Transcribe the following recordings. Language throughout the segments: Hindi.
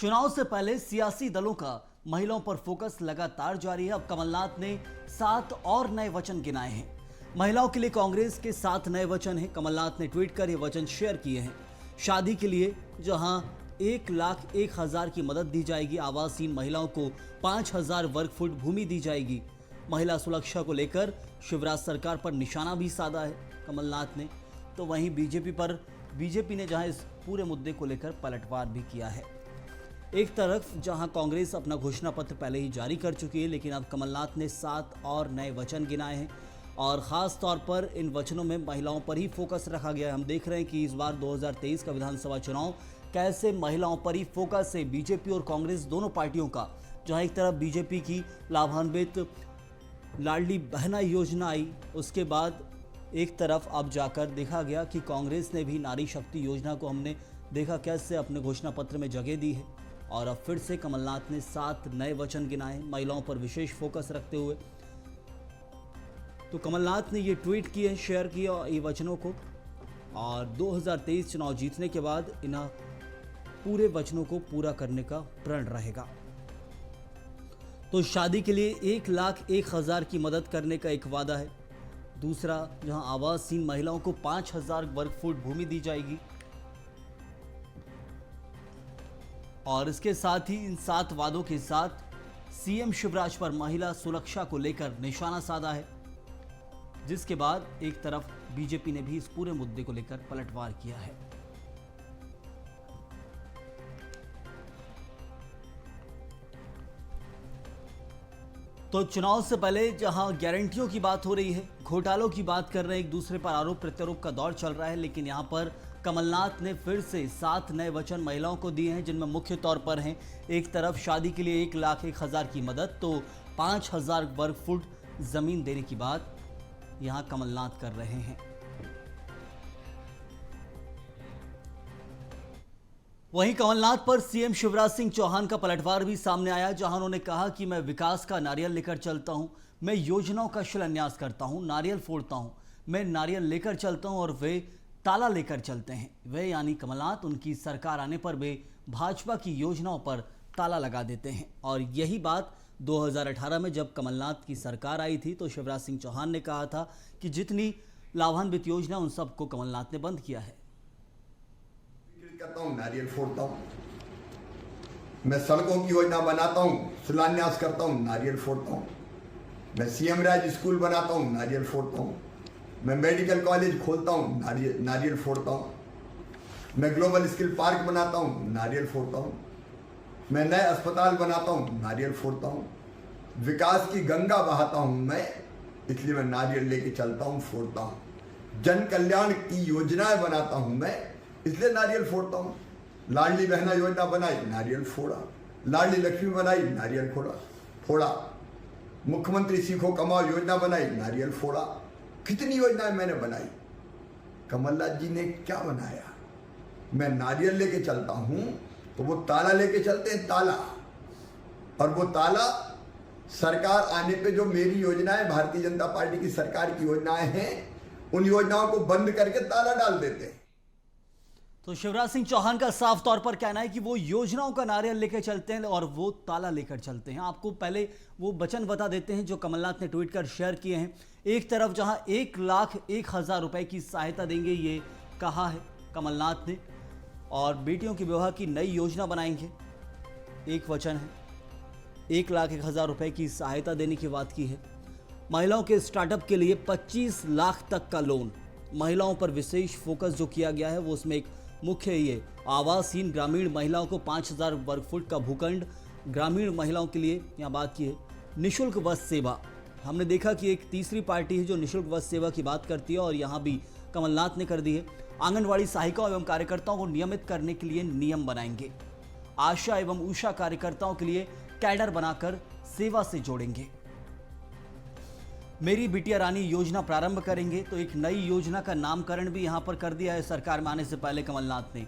चुनाव से पहले सियासी दलों का महिलाओं पर फोकस लगातार जारी है। अब कमलनाथ ने 7 और नए वचन गिनाए हैं। महिलाओं के लिए कांग्रेस के 7 नए वचन हैं। कमलनाथ ने ट्वीट कर ये वचन शेयर किए हैं। शादी के लिए जहां 1,01,000 की मदद दी जाएगी, आवासहीन महिलाओं को 5,000 वर्ग फुट भूमि दी जाएगी। महिला सुरक्षा को लेकर शिवराज सरकार पर निशाना भी साधा है कमलनाथ ने। तो वहीं बीजेपी ने जहां इस पूरे मुद्दे को लेकर पलटवार भी किया है। एक तरफ जहां कांग्रेस अपना घोषणा पत्र पहले ही जारी कर चुकी है, लेकिन अब कमलनाथ ने 7 और नए वचन गिनाए हैं और खास तौर पर इन वचनों में महिलाओं पर ही फोकस रखा गया है। हम देख रहे हैं कि इस बार 2023 का विधानसभा चुनाव कैसे महिलाओं पर ही फोकस है। बीजेपी और कांग्रेस दोनों पार्टियों का, जहां एक तरफ बीजेपी की लाभान्वित लाडली बहना योजना आई, उसके बाद एक तरफ अब जाकर देखा गया कि कांग्रेस ने भी नारी शक्ति योजना को हमने देखा कैसे अपने घोषणा पत्र में जगह दी है। और अब फिर से कमलनाथ ने 7 नए वचन गिनाए महिलाओं पर विशेष फोकस रखते हुए। तो कमलनाथ ने ये ट्वीट किए, शेयर किया ये वचनों को, और 2023 चुनाव जीतने के बाद इन पूरे वचनों को पूरा करने का प्रण रहेगा। तो शादी के लिए 1,01,000 की मदद करने का एक वादा है। दूसरा, जहां आवासहीन महिलाओं को 5,000 वर्ग फुट भूमि दी जाएगी। और इसके साथ ही इन 7 वादों के साथ सीएम शिवराज पर महिला सुरक्षा को लेकर निशाना साधा है, जिसके बाद एक तरफ बीजेपी ने भी इस पूरे मुद्दे को लेकर पलटवार किया है। तो चुनाव से पहले जहां गारंटियों की बात हो रही है, घोटालों की बात कर रहे हैं, एक दूसरे पर आरोप प्रत्यारोप का दौर चल रहा है, लेकिन यहां पर कमलनाथ ने फिर से 7 नए वचन महिलाओं को दिए हैं, जिनमें मुख्य तौर पर हैं एक तरफ शादी के लिए 1,01,000 की मदद, तो 5,000 वर्ग फुट जमीन देने की बात यहां कमलनाथ कर रहे हैं। वहीं कमलनाथ पर सीएम शिवराज सिंह चौहान का पलटवार भी सामने आया, जहां उन्होंने कहा कि मैं विकास का नारियल लेकर चलता हूं, मैं योजनाओं का शिलान्यास करता हूं, नारियल फोड़ता हूं, मैं नारियल लेकर चलता हूं और वे ताला लेकर चलते हैं। वे यानी कमलनाथ उनकी सरकार आने पर वे भाजपा की योजनाओं पर ताला लगा देते हैं। और यही बात 2018 में जब कमलनाथ की सरकार आई थी, तो शिवराज सिंह चौहान ने कहा था कि जितनी लाभान्वित योजना उन सबको कमलनाथ ने बंद किया है। करता हूं, नारियल फोड़ता हूं, मैं सड़कों की योजना बनाता हूं, शिलान्यास करता हूं, नारियल फोड़ता हूं, मैं सीएम राज स्कूल बनाता हूं, नारियल फोड़ता हूं, मैं मेडिकल कॉलेज खोलता हूं, नारियल फोड़ता हूं, मैं ग्लोबल स्किल पार्क बनाता हूं, नारियल फोड़ता हूं, मैं नए अस्पताल बनाता हूं, नारियल फोड़ता हूं, विकास की गंगा बहाता हूं मैं, इसलिए मैं नारियल लेके चलता हूं, फोड़ता हूं, जन कल्याण की योजनाएं बनाता हूं मैं, इसलिए नारियल फोड़ता हूं। लाडली बहना योजना बनाई, नारियल फोड़ा, लाडली लक्ष्मी बनाई, नारियल फोड़ा, मुख्यमंत्री सीखो कमाओ योजना बनाई, नारियल फोड़ा। कितनी योजनाएं मैंने बनाई, कमलनाथ जी ने क्या बनाया? मैं नारियल लेके चलता हूं तो वो ताला लेके चलते हैं, ताला, और वो ताला सरकार आने पे जो मेरी योजनाएं, भारतीय जनता पार्टी की सरकार की योजनाएं हैं, उन योजनाओं को बंद करके ताला डाल देते हैं। तो शिवराज सिंह चौहान का साफ तौर पर कहना है कि वो योजनाओं का नारियल लेकर चलते हैं और वो ताला लेकर चलते हैं। आपको पहले वो वचन बता देते हैं जो कमलनाथ ने ट्वीट कर शेयर किए हैं। एक तरफ जहां 1,01,000 रुपए की सहायता देंगे, ये कहा है कमलनाथ ने, और बेटियों के विवाह की नई योजना बनाएंगे, एक वचन है। 1,01,000 रुपए की सहायता देने की बात की है। महिलाओं के स्टार्टअप के लिए 25 लाख तक का लोन। महिलाओं पर विशेष फोकस जो किया गया है वो उसमें एक मुख्य ये आवासहीन ग्रामीण महिलाओं को 5,000 वर्ग फुट का भूखंड, ग्रामीण महिलाओं के लिए यहाँ बात की है। निःशुल्क बस सेवा, हमने देखा कि एक तीसरी पार्टी है जो निःशुल्क बस सेवा की बात करती है, और यहाँ भी कमलनाथ ने कर दी है। आंगनवाड़ी सहायिकाओं एवं कार्यकर्ताओं को नियमित करने के लिए नियम बनाएंगे। आशा एवं उषा कार्यकर्ताओं के लिए कैडर बनाकर सेवा से जोड़ेंगे। मेरी बिटिया रानी योजना प्रारंभ करेंगे, तो एक नई योजना का नामकरण भी यहां पर कर दिया है सरकार में आने से पहले कमलनाथ ने,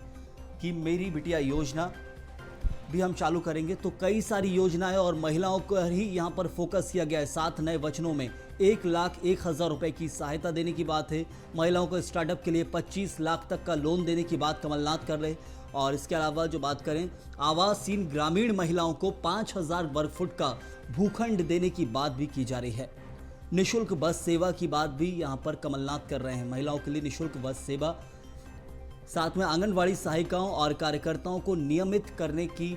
कि मेरी बिटिया योजना। भी हम चालू करेंगे। तो कई सारी योजनाएं और महिलाओं को ही यहाँ पर फोकस किया गया है। 7 नए वचनों में 1,01,000 रुपए की सहायता देने की बात है। महिलाओं को स्टार्टअप के लिए 25 लाख तक का लोन देने की बात कमलनाथ कर रहे। और इसके अलावा जो बात करें, आवासहीन ग्रामीण महिलाओं को 5,000 वर्ग फुट का भूखंड देने की बात भी की जा रही है। निःशुल्क बस सेवा की बात भी यहाँ पर कमलनाथ कर रहे हैं। महिलाओं के लिए निःशुल्क बस सेवा, साथ में आंगनवाड़ी सहायिकाओं और कार्यकर्ताओं को नियमित करने के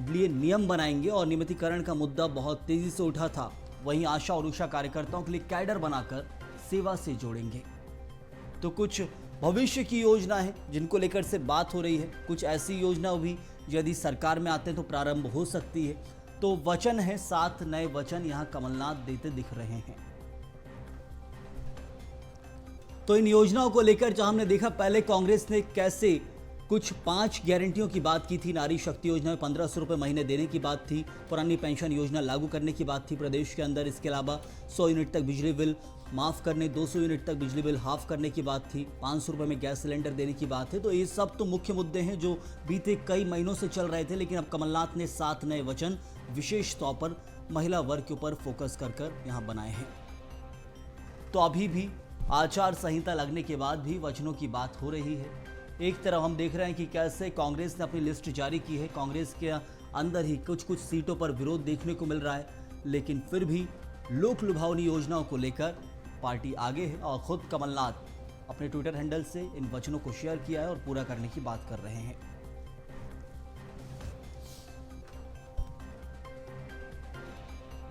लिए नियम बनाएंगे। और नियमितीकरण का मुद्दा बहुत तेजी से उठा था। वहीं आशा और उषा कार्यकर्ताओं के लिए कैडर बनाकर सेवा से जोड़ेंगे। तो कुछ भविष्य की योजना है जिनको लेकर से बात हो रही है। कुछ ऐसी योजना भी यदि सरकार में आते हैं तो प्रारंभ हो सकती है। तो वचन है, 7 नए वचन यहाँ कमलनाथ देते दिख रहे हैं। तो इन योजनाओं को लेकर जहां हमने देखा पहले कांग्रेस ने कैसे कुछ 5 गारंटियों की बात की थी। नारी शक्ति योजना में 1500 रुपये महीने देने की बात थी। पुरानी पेंशन योजना लागू करने की बात थी प्रदेश के अंदर। इसके अलावा 100 यूनिट तक बिजली बिल माफ़ करने, 200 यूनिट तक बिजली बिल हाफ करने की बात थी। 500 रुपये में गैस सिलेंडर देने की बात है। तो ये सब तो मुख्य मुद्दे हैं जो बीते कई महीनों से चल रहे थे। लेकिन अब कमलनाथ ने 7 नए वचन विशेष तौर पर महिला वर्ग के ऊपर फोकस कर यहाँ बनाए हैं। तो अभी भी आचार संहिता लगने के बाद भी वचनों की बात हो रही है। एक तरफ हम देख रहे हैं कि कैसे कांग्रेस ने अपनी लिस्ट जारी की है। कांग्रेस के अंदर ही कुछ सीटों पर विरोध देखने को मिल रहा है। लेकिन फिर भी लोक लुभावनी योजनाओं को लेकर पार्टी आगे है और खुद कमलनाथ अपने ट्विटर हैंडल से इन वचनों को शेयर किया है और पूरा करने की बात कर रहे हैं।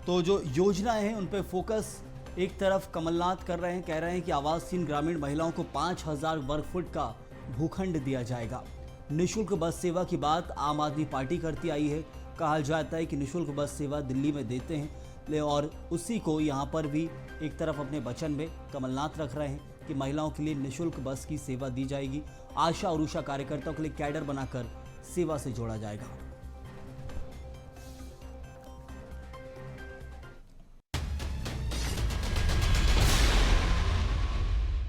तो जो योजनाएं हैं उन पर फोकस एक तरफ कमलनाथ कर रहे हैं। कह रहे हैं कि आवासहीन ग्रामीण महिलाओं को 5,000 वर्ग फुट का भूखंड दिया जाएगा। निःशुल्क बस सेवा की बात आम आदमी पार्टी करती आई है। कहा जाता है कि निःशुल्क बस सेवा दिल्ली में देते हैं और उसी को यहाँ पर भी एक तरफ अपने वचन में कमलनाथ रख रहे हैं कि महिलाओं के लिए निःशुल्क बस की सेवा दी जाएगी। आशा और उषा कार्यकर्ताओं के लिए कैडर बनाकर सेवा से जोड़ा जाएगा।